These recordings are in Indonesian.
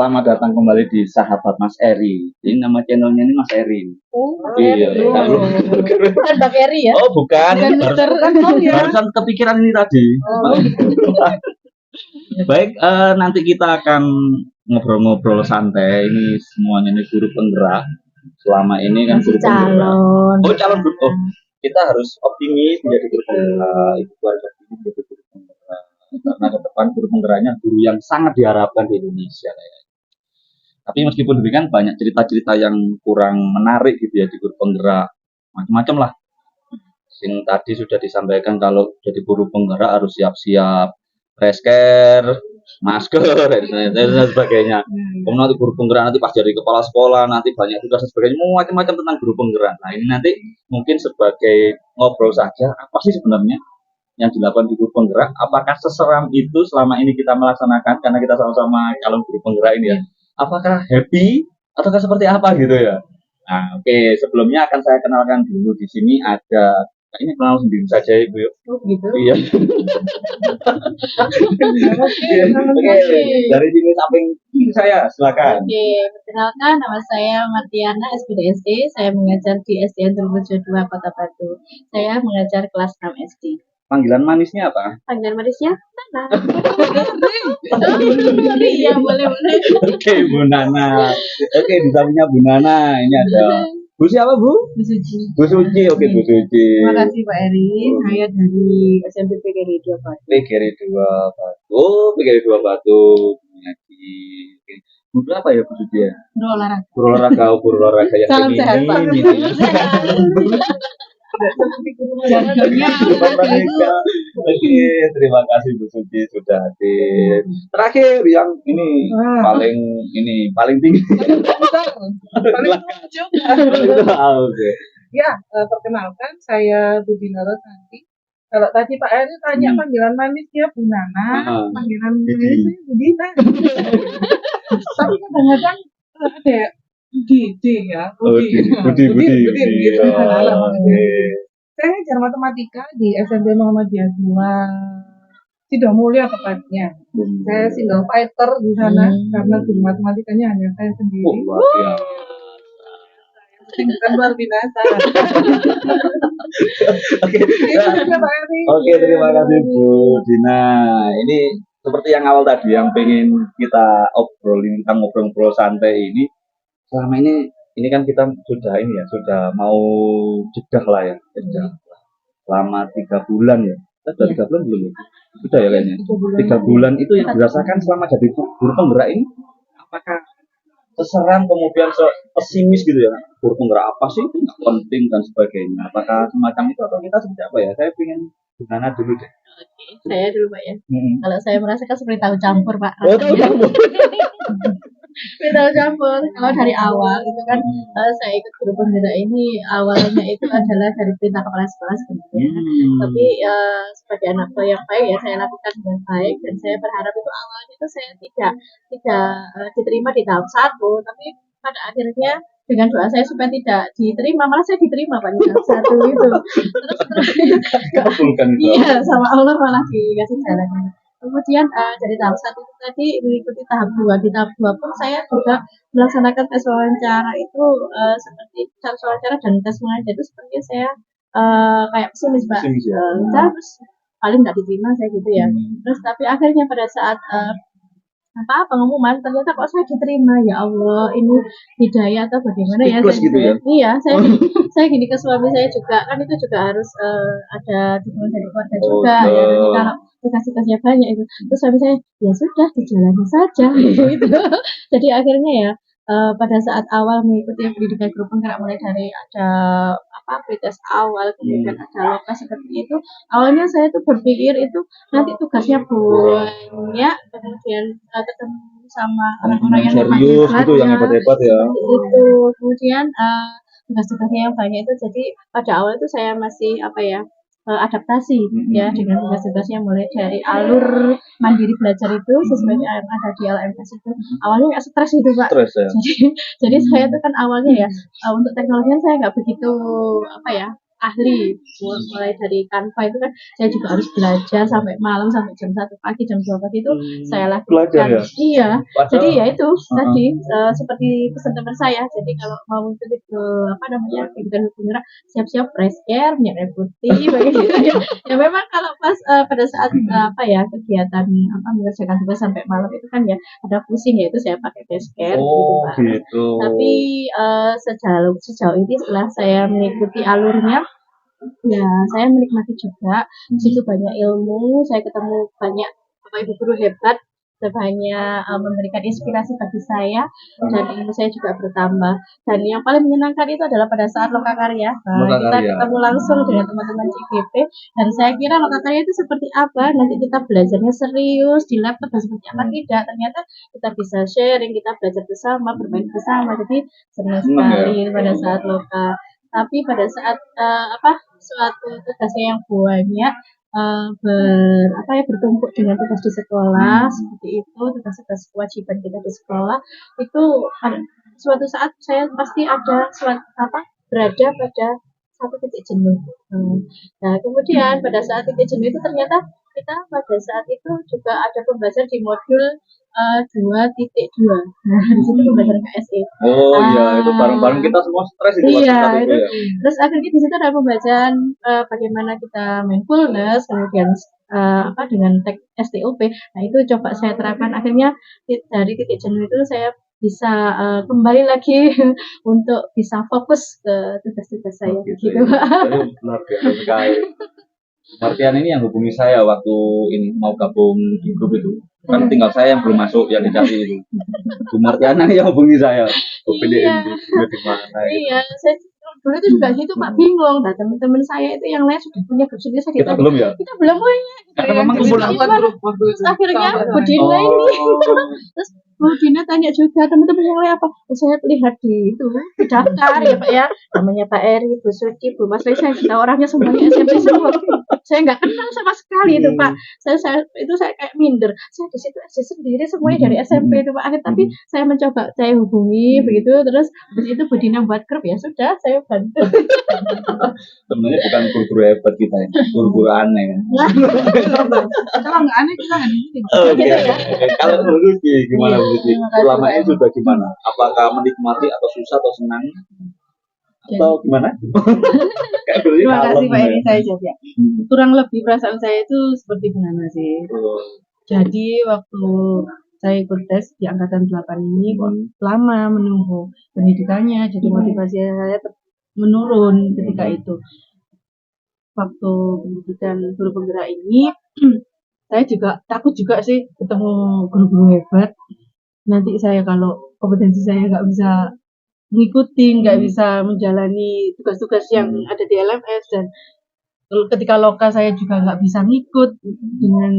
Selamat datang kembali di Sahabat Mas Eri. Ini nama channelnya ini Mas Eri. Oh, iya. Bukan Bang Eri ya? Oh, bukan. Barusan kepikiran ini tadi. Oh. Baik, nanti kita akan ngobrol-ngobrol santai. Ini semuanya ini guru penggerak. Selama ini kan guru penggerak. Oh, calon guru. Oh, kita harus optimis menjadi guru penggerak. Itu harus optimis menjadi guru penggerak. Karena ke depan guru penggeraknya guru yang sangat diharapkan di Indonesia. Tapi meskipun demikian banyak cerita-cerita yang kurang menarik gitu ya di guru penggerak, macam-macam lah. Yang tadi sudah disampaikan kalau jadi guru penggerak harus siap-siap fresker, masker, dan sebagainya. Kemudian nanti guru penggerak nanti pas jadi kepala sekolah nanti banyak tugas dan sebagainya, macam-macam tentang guru penggerak. Nah ini nanti mungkin sebagai ngobrol saja apa sih sebenarnya yang dilakukan di guru penggerak? Apakah seseram itu selama ini kita melaksanakan karena kita sama-sama calon guru penggerak ini ya? Apakah happy ataukah seperti apa gitu ya? Nah, oke. Sebelumnya akan saya kenalkan dulu di sini ada ini kenal sendiri saja Ibu. Oh, gitu. Iya. Oke. Dari sini samping saya, silakan. Oke, perkenalkan nama saya Martiana SPDSD. Saya mengajar di SDN Turbojo 2 Kota Batu. Saya mengajar kelas 6 SD. Panggilan manisnya apa? Panggilan manisnya Nana. Iya, boleh. Oke, Bu Nana. Oke, di sampingnya Bu Nana ini ada Bu siapa Bu? Bu Suci. Bu Suci, oke Bu Suci. Terima kasih Pak Eri. Saya dari SMP PGRI 2 Batu. PGRI 2 Batu. Oh, PGRI 2 Batu. Bu berapa ya Bu Suci ya? Guru olahraga. Guru olahraga yang salam sehat Pak. Oke, terima kasih Bu Suci sudah hadir. Terakhir yang ini paling tinggi. Paling juga. Oke. Ya, perkenalkan saya Budina Rosanti. Kalau tadi Pak Eri tanya panggilan manisnya Bu Nana, panggilan manisnya Budina. Tapi kadang-kadang ada Budi ya, Budi gitu. Saya ngajar matematika di SMP Muhammadiyah 2 Sidomulyo tepatnya. Saya single fighter di sana karena guru matematikanya hanya saya sendiri. Bukan luar biasa. Oke, terima kasih Bu Dina. Ini seperti yang awal tadi yang pengen kita obrolin, kita ngobrol-ngobrol santai ini. Selama ini kan kita sudah mau jeda lah ya, selama 3 bulan ya. Sudah 3 bulan belum? Sudah ya kayaknya. 3 bulan itu yang dirasakan selama jadi guru penggerak ini, apakah seseram kemudian pesimis gitu ya? Guru penggerak apa sih? Itu nggak penting dan sebagainya. Apakah semacam itu atau kita seperti apa ya? Saya ingin gimana dulu deh. Oke, saya dulu Pak ya. Kalau saya merasakan seperti tahu campur Pak. Tahu campur. Tahu campur. Kalau dari awal itu kan saya ikut guru penggerak ini awalnya itu adalah dari perintah kepala sekolah sebenarnya. Tapi sebagai anak tua yang baik ya saya lakukan dengan baik dan saya berharap itu awalnya itu saya tidak diterima di tahap 1, tapi pada akhirnya dengan doa saya supaya tidak diterima, malah saya diterima Pak di tahap 1 itu. Terus iya, sama Allah malah dikasih jalan. Kemudian dari tahap 1 itu tadi mengikuti tahap 2. Di tahap 2 pun saya juga melaksanakan tes wawancara itu seperti tes wawancara dan tes mengajar itu seperti saya kayak pesimis Pak. Terus paling nggak diterima saya gitu ya. Terus tapi akhirnya pada saat pengumuman ternyata kok saya diterima, ya Allah, ini hidayah atau bagaimana ya saya gitu ya? Iya, saya gini ke suami saya juga, kan itu juga harus ada dukungan dari keluarga juga ya, kalau tugas-tugasnya banyak itu. Terus suami saya ya sudah dijalani saja gitu. Jadi akhirnya ya pada saat awal mengikuti pendidikan guru penggerak, mulai dari ada pretest awal, kemudian ada lokasi seperti itu. Awalnya saya tuh berpikir itu nanti tugasnya banyak, kemudian ketemu sama orang-orang yang serius gitu, yang hebat-hebat ya. Itu kemudian tugas-tugasnya yang banyak itu, jadi pada awal itu saya masih adaptasi ya dengan tugas-tugasnya, mulai dari alur mandiri belajar itu sesuai yang ada di LMS itu. Awalnya nggak stres gitu Pak. Stres, ya? Jadi saya itu kan awalnya ya untuk teknologi saya nggak begitu ahli. Mulai dari Canva itu kan saya juga harus belajar sampai malam, sampai jam 1 pagi, jam 2 pagi itu saya Belajar lakukan. ya? Iya. Padahal- Jadi ya itu tadi seperti pesan teman saya. Jadi kalau mau ke apa namanya kegiatan bergerak, siap-siap press care, minyak air putih, begitu ya. Ya memang kalau pas pada saat apa ya kegiatan apa mengerjakan tugas sampai malam itu kan ya ada pusing ya, itu saya pakai face care gitu Pak. Gitu. Tapi sejauh ini setelah saya mengikuti alurnya, ya saya menikmati juga. Di situ banyak ilmu, saya ketemu banyak bapak ibu guru hebat, banyak memberikan inspirasi bagi saya, dan ilmu saya juga bertambah. Dan yang paling menyenangkan itu adalah pada saat lokakarya. Kita Lokakarya. ketemu langsung dengan teman-teman CGP, dan saya kira lokakarya itu seperti apa, nanti kita belajarnya serius di laptop dan seperti apa, tidak. Ternyata kita bisa sharing, kita belajar bersama, bermain bersama, jadi senang sekali pada saat loka. Tapi pada saat suatu tugasnya yang banyak, bertumpuk dengan tugas di sekolah seperti itu, tugas-tugas kewajiban kita di sekolah itu suatu saat saya pasti berada pada satu titik jenuh. Nah kemudian pada saat titik jenuh itu ternyata kita pada saat itu juga ada pembelajaran di modul 2.2. Nah, di situ pembelajaran KSE. Iya, itu bareng-bareng kita semua stres itu. Iya, itu. Ya. Terus akhirnya di situ ada pembelajaran bagaimana kita mindfulness, kemudian dengan teks STOP. Nah, itu coba saya terapkan. Akhirnya dari titik jenuh itu saya bisa kembali lagi untuk bisa fokus ke tugas-tugas saya. Gitu. Luar biasa sekali. Martian ini yang hubungi saya waktu ini mau gabung di grup itu. Kan tinggal saya yang belum masuk, yang dikasih itu. Bu Martiana yang hubungi saya. Iya. Di mana? Iya, saya dulu itu juga gitu Pak, bingung. Nah teman-teman saya itu yang lain sudah punya grup sendiri, saya kita belum ya? Kita belum punya. Karena memang kumpulan grup waktu itu. Akhirnya Bu Dina ini. Terus Bu Dina tanya juga teman-teman yang lain apa? Saya lihat di daftar ya Pak ya. Namanya Pak Eri, Bu Suci, Bu Mas Lisa, kita orangnya semuanya SMP semua. Saya nggak kenal sama sekali itu Pak. Saya kayak minder. Saya di situ SD sendiri, semuanya dari SMP itu Pak. Tapi saya mencoba, saya hubungi begitu, terus itu Bu Dina buat grup, ya sudah saya bantu. Sebenarnya bukan guru-guru hebat kita ya, guru-guru aneh. Kalau nggak aneh kita nggak di sini. Gitu ya. Kalau menurut gimana menurut selama ini sudah gimana? Apakah menikmati atau susah atau senang? Atau gimana? Terima kasih Pak Eri, saya jawab ya. Kurang lebih perasaan saya itu seperti gimana sih? Jadi waktu saya ikut tes di angkatan 8 ini lama menunggu pendidikannya, jadi motivasi saya menurun ketika itu. Waktu pendidikan guru penggerak ini, saya juga takut juga sih ketemu guru-guru hebat. Nanti saya kalau kompetensi saya nggak bisa ngikutin, nggak bisa menjalani tugas-tugas yang ada di LMS, dan ketika loka saya juga nggak bisa ngikut dengan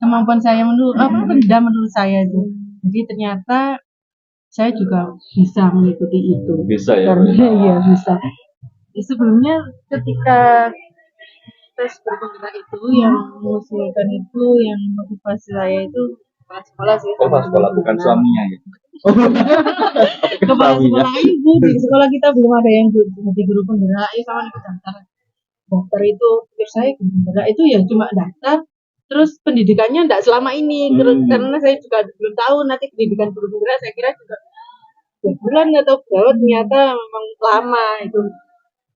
kemampuan saya rendah menurut saya itu. Jadi ternyata saya juga bisa mengikuti itu. Bisa ya? Karena iya bisa. Sebelumnya ketika tes berpenggerak itu yang mengusulkan itu, yang motivasi saya itu kepala sekolah sih. Kepala sekolah, bukan suaminya ya? Kepala sekolah ibu, di sekolah kita belum ada yang jadi guru penggerak, ya sama ikut daftar itu. Pikir saya guru penggerak itu ya cuma daftar, terus pendidikannya enggak selama ini. Terus karena saya juga belum tahu nanti pendidikan guru penggerak, saya kira juga 2 bulan atau berapa, ternyata memang lama itu.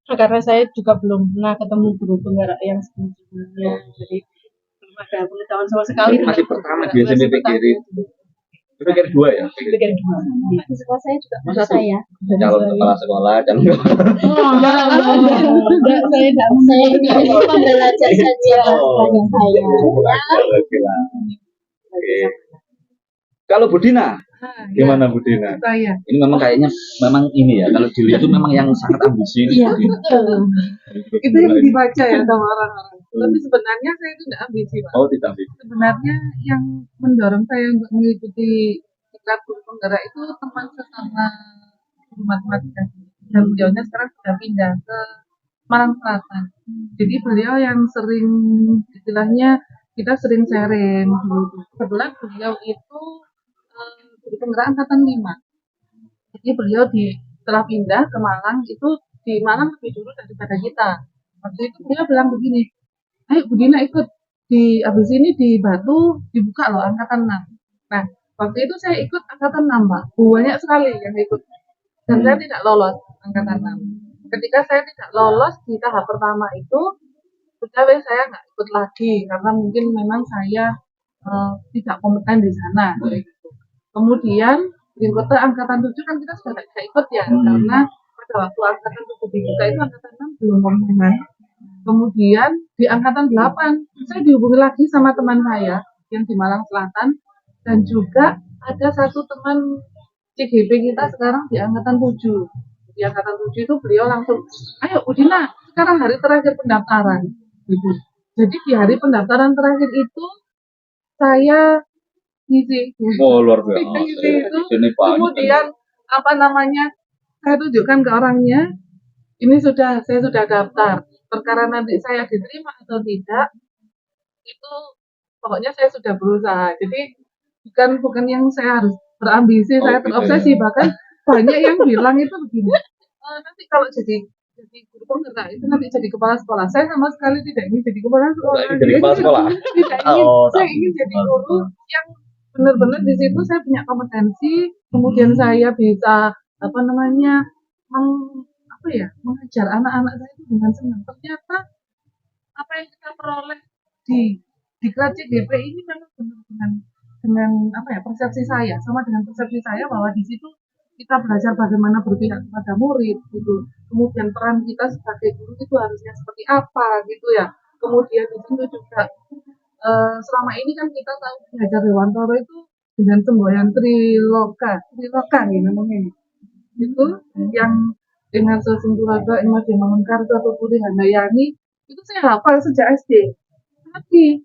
Karena saya juga belum pernah ketemu guru penggerak yang sebelumnya, jadi belum ada pengetahuan sama sekali. Masih pertama biasanya pikirin. Pikir 2 ya? Pikir 2. Di sekolah saya juga saya. Calon kepala sekolah, calon saya tidak mau belajar saja pelajaran saya. Kalau Bu Dina, gimana Bu Dina? Saya. Ini memang kayaknya ini ya, kalau dilihat itu memang yang sangat ambisi. Iya. Itu yang dibaca ya sama orang-orang. Tapi sebenarnya saya itu tidak ambisi Pak. Oh tidak ambisi. Sebenarnya yang mendorong saya untuk mengikuti iklan guru penggerak itu teman sesama guru matematika. Dan beliaunya sekarang sudah pindah ke Malang Selatan. Jadi beliau yang sering, istilahnya kita sering sharing. Kebetulan beliau itu guru penggerak angkatan 5. Jadi beliau setelah pindah ke Malang itu di Malang lebih dulu daripada kita. Waktu itu dia bilang begini, ayo Bu Dina ikut, abis ini di Batu dibuka loh angkatan 6. Nah, waktu itu saya ikut angkatan 6, Pak. Banyak sekali yang ikut. Dan saya tidak lolos angkatan 6. Ketika saya tidak lolos di tahap pertama itu, sudah saya nggak ikut lagi karena mungkin memang saya tidak kompeten di sana. Kemudian berikutnya angkatan 7 kan kita sudah tidak ikut ya, karena pada waktu angkatan 7 dibuka itu angkatan 6 belum kompeten. Kemudian di angkatan 8 saya dihubungi lagi sama teman saya yang di Malang Selatan, dan juga ada satu teman CGP kita sekarang di angkatan 7. Di angkatan 7 itu beliau langsung, ayo Udina, sekarang hari terakhir pendaftaran. Gitu. Jadi di hari pendaftaran terakhir itu saya ngisi. Oh, luar biasa. Itu. Kemudian apa namanya? Saya tunjukkan ke orangnya, ini saya sudah daftar. Perkara nanti saya diterima atau tidak, itu pokoknya saya sudah berusaha. Jadi bukan yang saya harus berambisi, saya terobsesi. Bahkan banyak yang bilang itu begini, nanti kalau jadi guru penggerak itu nanti jadi kepala sekolah. Saya sama sekali tidak ingin jadi kepala sekolah. Jadi kepala sekolah. Tidak ingin. Saya ingin jadi guru yang benar-benar di situ saya punya kompetensi, kemudian saya bisa mengajar anak-anak saya itu dengan senang. Ternyata apa yang kita peroleh di kelas CGP ini memang benar dengan persepsi saya, sama dengan persepsi saya bahwa di situ kita belajar bagaimana berpihak kepada murid gitu. Kemudian peran kita sebagai guru itu harusnya seperti apa gitu ya. Kemudian di situ juga selama ini kan kita tahu belajar Dewantoro itu dengan semboyan triloka ya namanya. Itu yang dengan Sesungguhraga Imad Mangunkarto atau Putri Handayani itu saya hafal sejak SD. Tapi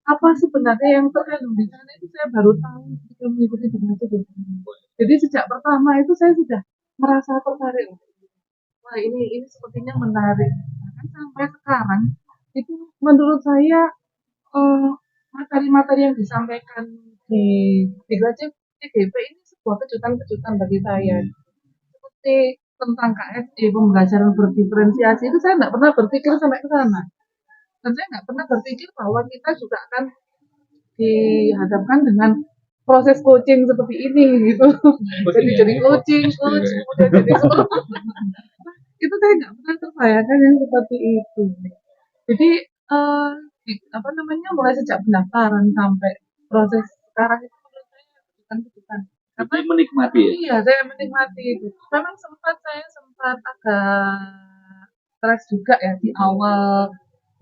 apa sebenarnya yang terkandung di sana itu saya baru tahu ketika mengikuti donasi. Jadi sejak pertama itu saya sudah merasa tertarik. Wah ini sepertinya menarik. Bahkan sampai sekarang itu menurut saya materi-materi yang disampaikan di CGP ini sebuah kejutan-kejutan bagi saya. Seperti tentang KSD, pembelajaran berdiferensiasi itu saya tidak pernah berpikir sampai ke sana. Dan saya nggak pernah berpikir bahwa kita juga akan dihadapkan dengan proses coaching seperti ini gitu. Jadi coach, kemudian jadi sekolah. Itu saya nggak pernah terbayangkan yang seperti itu. Jadi mulai sejak pendaftaran sampai proses sekarang itu menurut saya kejutan-kejutan. Tapi menikmati ya? Iya, saya menikmati itu. Memang saya sempat agak stres juga ya di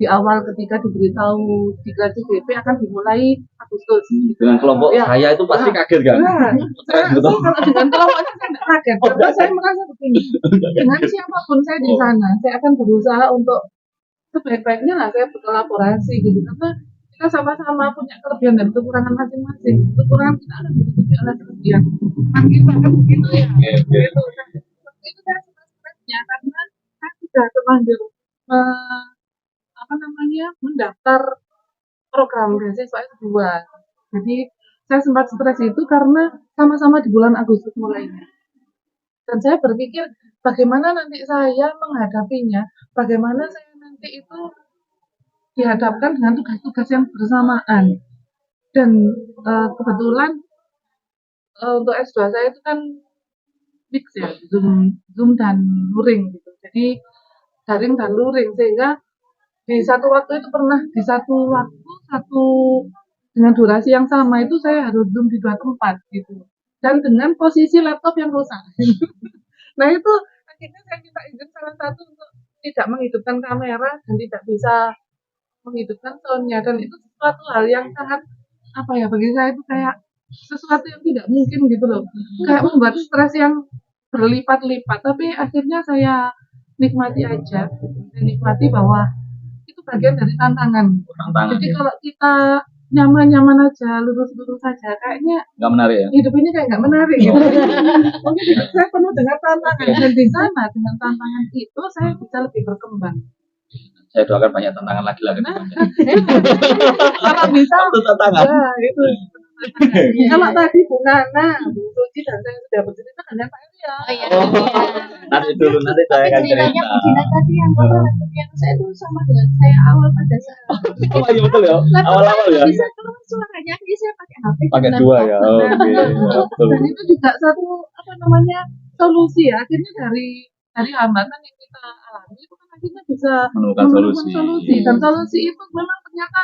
awal ketika diberitahu di CGP akan dimulai Agustus. Dengan kelompok saya itu pasti kaget kan? Kalau dengan kelompoknya saya tidak kaget, karena saya merasa begini. Dengan siapapun saya di sana, saya akan berusaha untuk sebaik-baiknya lah saya berkolaborasi gitu. Karena kita sama-sama punya kelebihan dan kekurangan masing-masing. Kekurangan kita akan ditutupi oleh kelebihan. Nah, kita kan begitu ya. Gitu. Itu saya suka stresnya karena saya sudah terlanjur mendaftar program beasiswa S2. Jadi saya sempat stres itu karena sama-sama di bulan Agustus mulainya. Dan saya berpikir bagaimana nanti saya menghadapinya, bagaimana saya nanti itu dihadapkan dengan tugas-tugas yang bersamaan. Dan kebetulan untuk S2 saya itu kan mix ya, Zoom dan luring gitu. Jadi daring dan luring, sehingga di satu waktu itu dengan durasi yang sama itu saya harus Zoom di 2 tempat gitu. Dan dengan posisi laptop yang rusak. Nah itu akhirnya saya minta izin salah satu untuk tidak menghidupkan kamera dan tidak bisa menghidupkan soundnya, dan itu sesuatu hal yang sangat bagi saya itu kayak sesuatu yang tidak mungkin gitu loh, kayak membuat stres yang berlipat-lipat. Tapi akhirnya saya nikmati aja, nikmati bahwa itu bagian dari tantangan. Jadi kalau kita nyaman-nyaman aja, lurus-lurus saja, kayaknya nggak menarik ya? Hidup ini kayak nggak menarik gitu. Mungkin hidup saya penuh dengan tantangan, dan di sana dengan tantangan itu saya bisa lebih berkembang. Saya doakan banyak tantangan lagi. Kalau bisa, itu tantangan. Ya, itu. Kalau tadi Bu Nana, Bu memuji dan saya sudah bercerita dengan Pak Eri ya. Oh iya. Nanti dulu, nanti saya akan Ceritanya cerita. Bu Dina tadi yang saya itu sama dengan saya awal pada saat. Oh iya betul ya, awal-awal ya. Bisa keluar suaranya, jadi saya pakai HP. Pakai dua ya, oke. Betul. Dan itu juga satu solusi ya. Akhirnya dari hambatan yang kita alami itu kan akhirnya bisa Menemukan solusi. dan solusi itu memang ternyata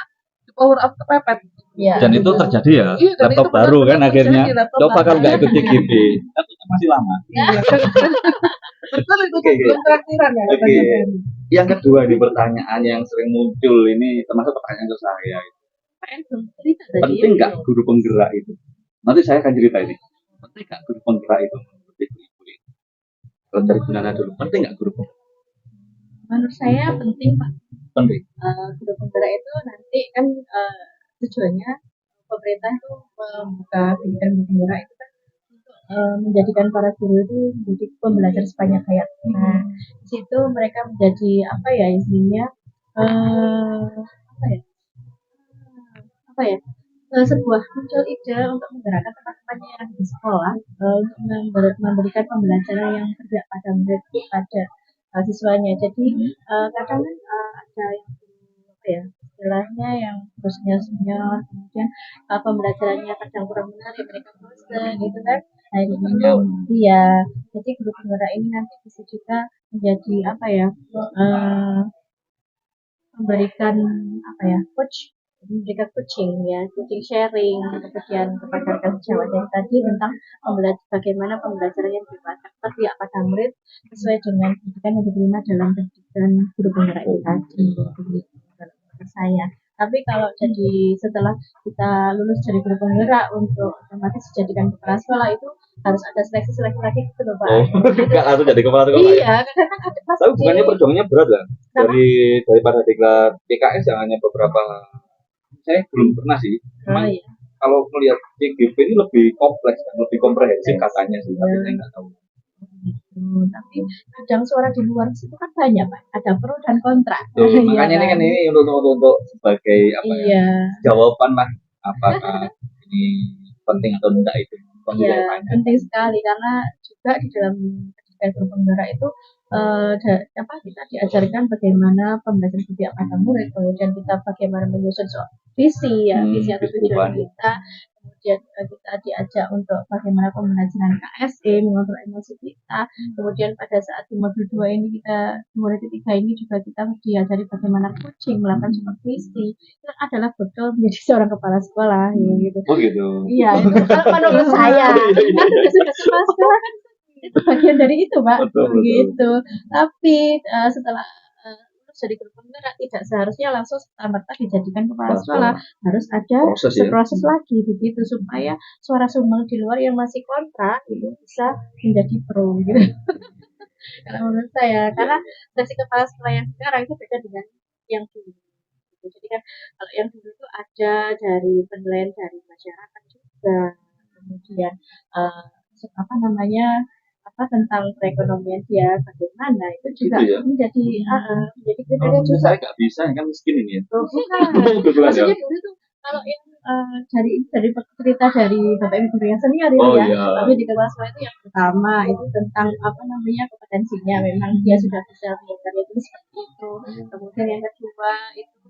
the power of kepepet. Iya. Dan itu terjadi ya, Iya, dan laptop itu baru kan benar-benar akhirnya. terjadi, laptop Coba kalau baru. nggak ikut CGP, laptopnya masih lama. Betul itu Oke, oke. traktiran ya. Oke. Yang kedua di pertanyaan yang sering muncul ini termasuk pertanyaan ke saya. Pak En belum cerita tadi. Penting nggak guru penggerak itu? Nanti saya akan cerita ini. Penting nggak guru penggerak itu menurut ibu-ibu ini? Kalau dari Bu Nana dulu, penting nggak guru penggerak? Menurut saya penting Pak. Penting. Guru penggerak itu nanti kan tujuannya pemerintah itu membuka pendidikan guru penggerak itu kan untuk menjadikan para guru itu menjadi pembelajar sepanjang hayat. Nah, di situ mereka menjadi apa ya istilahnya sebuah muncul ide untuk menggerakkan teman-temannya yang di sekolah untuk memberikan pembelajaran yang tidak pada murid pada siswanya. Jadi kadang kan ada yang istilahnya yang senior, kemudian pembelajarannya kadang kurang menarik, mereka bosan gitu kan. Nah, iya. Jadi guru penggerak ini nanti bisa juga menjadi memberikan memberikan coaching sharing, kemudian kepada rekan sejawat yang tadi tentang bagaimana pembelajaran yang berpihak pada murid sesuai dengan pendidikan yang diterima dalam pendidikan guru penggerak itu tadi. Menurut saya. Tapi kalau jadi setelah kita lulus dari guru penggerak untuk otomatis dijadikan kepala sekolah itu harus ada seleksi lagi gitu loh Pak. Nggak langsung jadi kepala sekolah. Iya, karena kan ada Tapi bukannya perjuangannya berat lah. Daripada diklat PKS yang hanya beberapa, saya belum pernah sih. Iya. Kalau melihat CGP ini lebih kompleks dan lebih komprehensif katanya sih, tapi saya nggak tahu. Tapi kadang suara di luar situ kan banyak Pak, ada pro dan kontra. Makanya ini kan ini untuk sebagai jawaban lah apakah ini penting atau tidak itu. Iya, penting sekali karena juga di dalam pendidikan guru penggerak itu kita diajarkan bagaimana pembelajaran setiap pada murid, kemudian kita bagaimana menyusun visi atau tujuan kita, kemudian kita diajak untuk bagaimana pembelajaran KSE, mengontrol emosi kita, kemudian pada saat di modul 2 ini kita murid 3 ini juga kita diajari bagaimana coaching, melakukan supervisi. Itu adalah betul menjadi seorang kepala sekolah gitu. Oh gitu. Iya, itu kalau menurut saya kan sudah kepala sekolah kan itu bagian dari itu Pak, begitu. Tapi setelah jadi guru penggerak tidak seharusnya langsung serta-merta dijadikan kepala sekolah, harus ada proses lagi begitu supaya suara sumbang di luar yang masih kontra itu bisa menjadi pro gitu. Kalau menurut saya, karena seleksi kepala sekolah yang sekarang itu beda dengan yang dulu. Jadi kan kalau yang dulu itu ada dari penilaian dari masyarakat juga, kemudian tentang perekonomian dia bagaimana itu juga gitu ya? menjadi kriteria juga. Saya nggak bisa kan miskin ini ya. Bukan. Maksudnya dulu tuh kalau yang dari cerita dari Bapak Ibu guru yang senior itu tapi di kelas sekolah itu yang pertama itu tentang kompetensinya memang dia sudah bisa belajar itu seperti itu. Kemudian yang kedua itu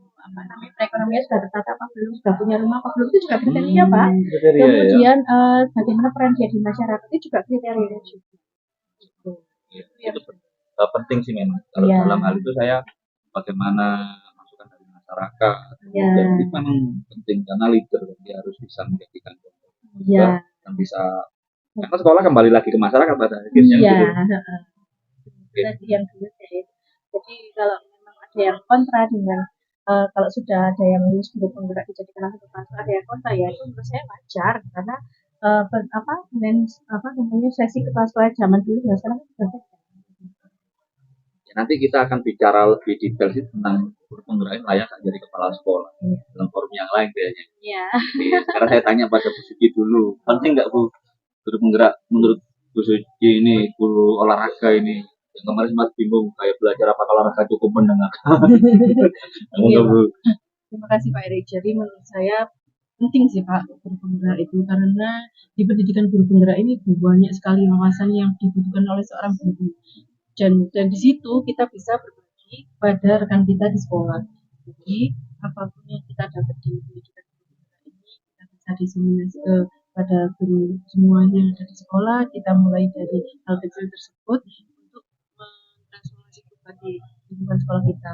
perekonomian sudah tertata apa belum, sudah punya rumah apa belum, itu juga kriteria Pak. Kemudian bagaimana peran dia di masyarakat itu juga kriteria juga. Itu penting sih memang. Kalau dalam hal itu saya bagaimana masukan dari masyarakat, dan itu memang penting karena leader dia harus bisa menjadikan contoh dan bisa karena sekolah kembali lagi ke masyarakat pada akhirnya. Yang dulu jadi kalau memang ada yang kontra dengan kalau sudah ada yang lulus guru penggerak dijadikan langsung kepala sekolah, ada yang kontra ya itu menurut saya wajar karena seleksi kepala sekolah zaman dulu dan sekarang sudah beda. Nanti kita akan bicara lebih detail sih tentang guru penggerak layak jadi kepala sekolah dalam forum yang lain kayaknya. Iya. Sekarang saya tanya pada Bu Suci dulu, penting nggak Bu guru penggerak menurut Bu Suci ini, guru olahraga ini? Yang kemarin sempat bingung kayak belajar apa olahraga cukup mendengarkan. Bu. Terima kasih Pak Eri. Jadi menurut saya penting sih Pak guru penggerak itu, karena di pendidikan guru penggerak ini banyak sekali wawasan yang dibutuhkan oleh seorang guru, dan di situ kita bisa berbagi pada rekan kita di sekolah. Jadi apapun yang kita dapat di pendidikan guru penggerak ini kita bisa diseminasi pada guru semua yang ada di sekolah. Kita mulai dari hal kecil tersebut untuk mentransformasi berbagai lingkungan sekolah kita.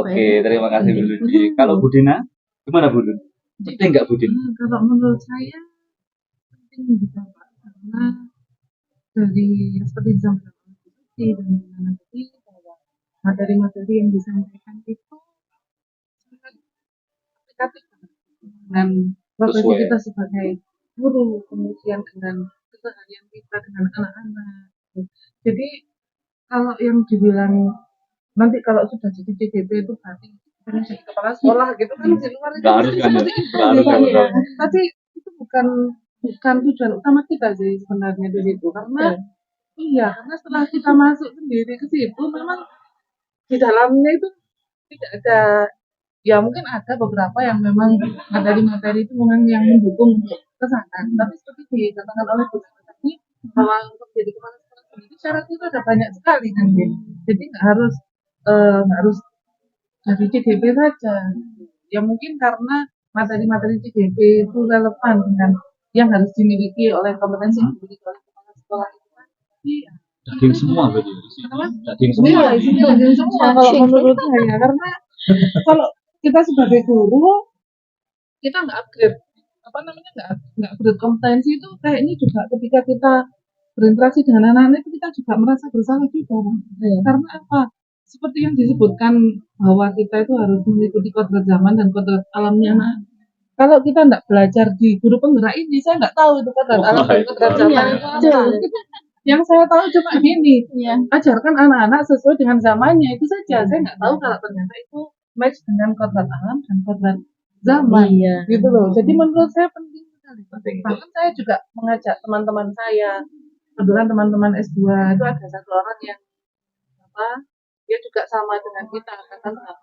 Oke, terima kasih Bu Ludi. Kalau Bu Dina, gimana Bu Ludi? Penting nggak Bu Dina? Kalau menurut saya penting juga Pak, karena dari seperti disampaikan oleh Bu Ludi dan nanti bahwa materi-materi yang disampaikan itu sangat aplikatif dengan profesi kita sebagai guru, kemudian dengan keseharian kita dengan anak-anak. Jadi kalau yang dibilang nanti kalau sudah jadi CDP itu berarti jadi kepala sekolah gitu kan di luar itu seperti itu ya. Tapi itu bukan tujuan utama kita sih sebenarnya di situ, karena karena setelah kita masuk sendiri ke situ memang di dalamnya itu tidak ada, ya mungkin ada beberapa yang memang materi-materi itu memang yang mendukung ke sana, tapi seperti dikatakan oleh Bu tadi bahwa untuk jadi kepala sekolah sendiri syaratnya itu ada banyak sekali kan, jadi nggak harus dari CDP saja. Ya mungkin karena materi-materi CDP itu relevan dengan yang harus dimiliki oleh kompetensi yang dimiliki oleh kepala sekolah itu kan. Iya. Daging semua berarti. Daging semua. Iya, isinya daging semua kalau menurut saya, karena kalau kita sebagai guru kita nggak upgrade nggak upgrade kompetensi itu kayaknya juga ketika kita berinteraksi dengan anak-anak itu kita juga merasa bersalah juga. Karena apa? Seperti yang disebutkan bahwa kita itu harus mengikuti kodrat zaman dan kodrat alamnya anak. Kalau kita nggak belajar di guru penggerak ini, saya nggak tahu itu kodrat alam dan kodrat zaman itu apa. Yang saya tahu cuma gini, ajarkan anak-anak sesuai dengan zamannya, itu saja. Saya nggak tahu kalau ternyata itu match dengan kodrat alam dan kodrat zaman, gitu loh. Jadi menurut saya penting sekali. Bahkan saya juga mengajak teman-teman saya, kebetulan teman-teman S2 itu ada satu orang yang dia juga sama dengan kita angkatan 8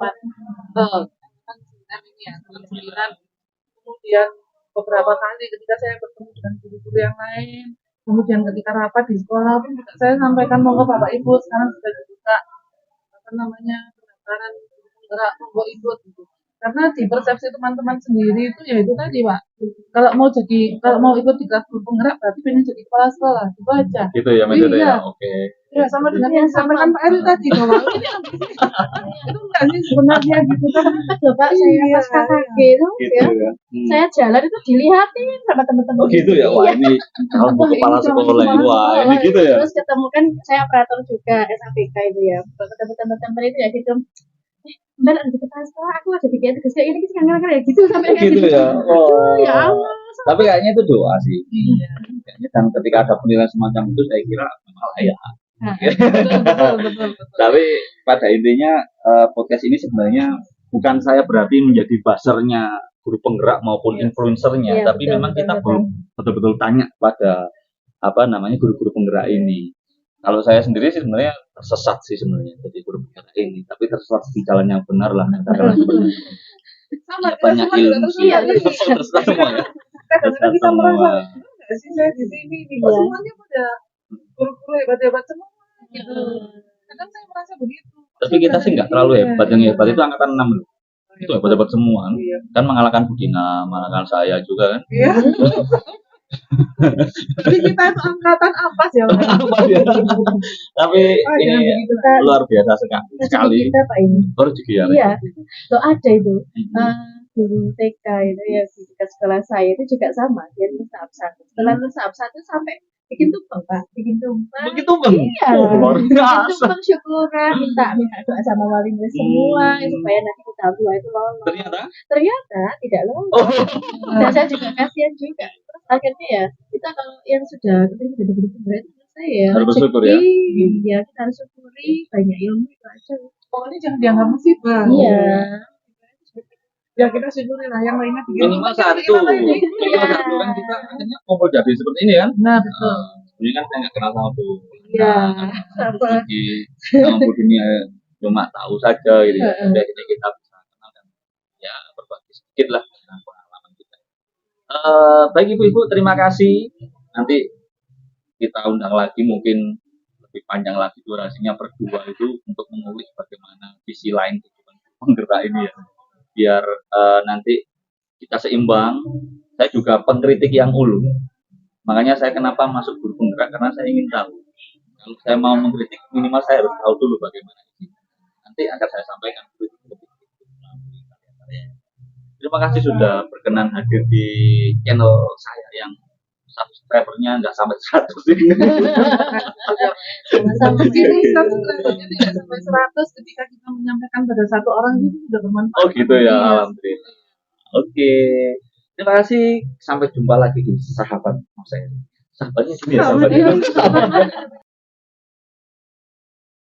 kemudian beberapa kali ketika saya bertemu dengan guru-guru yang lain, kemudian ketika rapat di sekolah pun juga saya sampaikan monggo Bapak Ibu sekarang sudah dibuka pendaftaran penggerak monggo ikut gitu. Karena di persepsi teman-teman sendiri itu ya itu tadi Pak, kalau mau ikut di kelas guru penggerak berarti pengen jadi kepala sekolah, itu aja. Gitu ya metodenya. Oke. Ya sama dengan yang disampaikan Pak Eri tadi bahwa itu enggak sih sebenarnya gitu kan. Coba saya pas KKG itu saya jalan itu dilihatin sama teman-teman. Oh gitu ya, wah ini calon kepala sekolah, wah ini gitu ya. Terus ketemu kan saya operator juga SAPK itu ya, ketemu teman-teman itu ya gitu. Mbak ada di kepala sekolah, aku ada di kayak tugas ini kita nggak ya gitu sampai kayak gitu ya. Ya Allah. Tapi kayaknya itu doa sih. Kayaknya dan ketika ada penilaian semacam itu saya kira malah ya. Betul. Tapi pada intinya podcast ini sebenarnya bukan saya berarti menjadi buzzernya guru penggerak maupun influencernya, tapi betul, memang kita betul-betul tanya pada guru-guru penggerak ini. Kalau saya sendiri sih sebenarnya tersesat sih sebenarnya jadi guru penggerak ini, tapi tersesat di jalan yang benar lah. Banyak ilmu sih, tersesat semua ya. Kadang-kadang kita merasa nggak sih saya di sini nih, semuanya pada guru-guru hebat-hebat semua. Kadang saya merasa begitu. Tapi kita sih nggak terlalu hebat, yang hebat itu angkatan 6 loh. Itu hebat-hebat semua kan mengalahkan Budina, mengalahkan saya juga kan. Iya. Jadi kita itu angkatan apa sih? Tapi ini luar biasa sekali. Kita Pak ini. Baru juga ya. Iya. Tuh ada itu. Guru TK itu ya di dekat sekolah saya itu juga sama, dia lulus tahap 1. Setelah lulus tahap 1 sampai bikin tumpeng Pak, bikin tumpeng. Iya. Luar biasa. Tumpeng syukuran, minta doa sama wali murid semua supaya nanti di tahap 2 itu lolos. Ternyata tidak lolos. Dan saya juga kasihan juga. Terus akhirnya ya kita kalau yang sudah ketemu jadi guru penggerak itu saya harus bersyukur ya. Iya, kita harus syukuri banyak ilmu itu aja. Pokoknya jangan dianggap musibah. Iya. Ya kita syukuri lah yang lainnya minimal saat itu kan kita akhirnya mau jadi seperti ini kan. Nah betul. Ini kan saya nggak kenal sama Bu. Iya. Sama Bu dunia cuma tahu saja gitu. Jadi kita bisa kenal dan ya berbagi. sedikit lah tentang pengalaman kita. Baik ibu-ibu, terima kasih. Nanti kita undang lagi mungkin lebih panjang lagi durasinya berdua itu untuk mengulik bagaimana visi lain kehidupan penggerak ini ya. Biar nanti kita seimbang. Saya juga pengkritik yang ulung. Makanya saya kenapa masuk guru penggerak, karena saya ingin tahu. Kalau saya mau mengkritik, minimal saya harus tahu dulu bagaimana ini. Nanti akan saya sampaikan kritik lebih. Terima kasih sudah berkenan hadir di channel saya yang subscribernya nggak sampai 100 ini. Sama-sama. Jadi subscribernya tidak sampai 100 ketika kita menyampaikan pada satu orang itu sudah bermanfaat. Oh gitu ya, alhamdulillah. Oke. Terima kasih. Sampai jumpa lagi di sahabat saya. Sahabatnya sini ya, sahabatnya.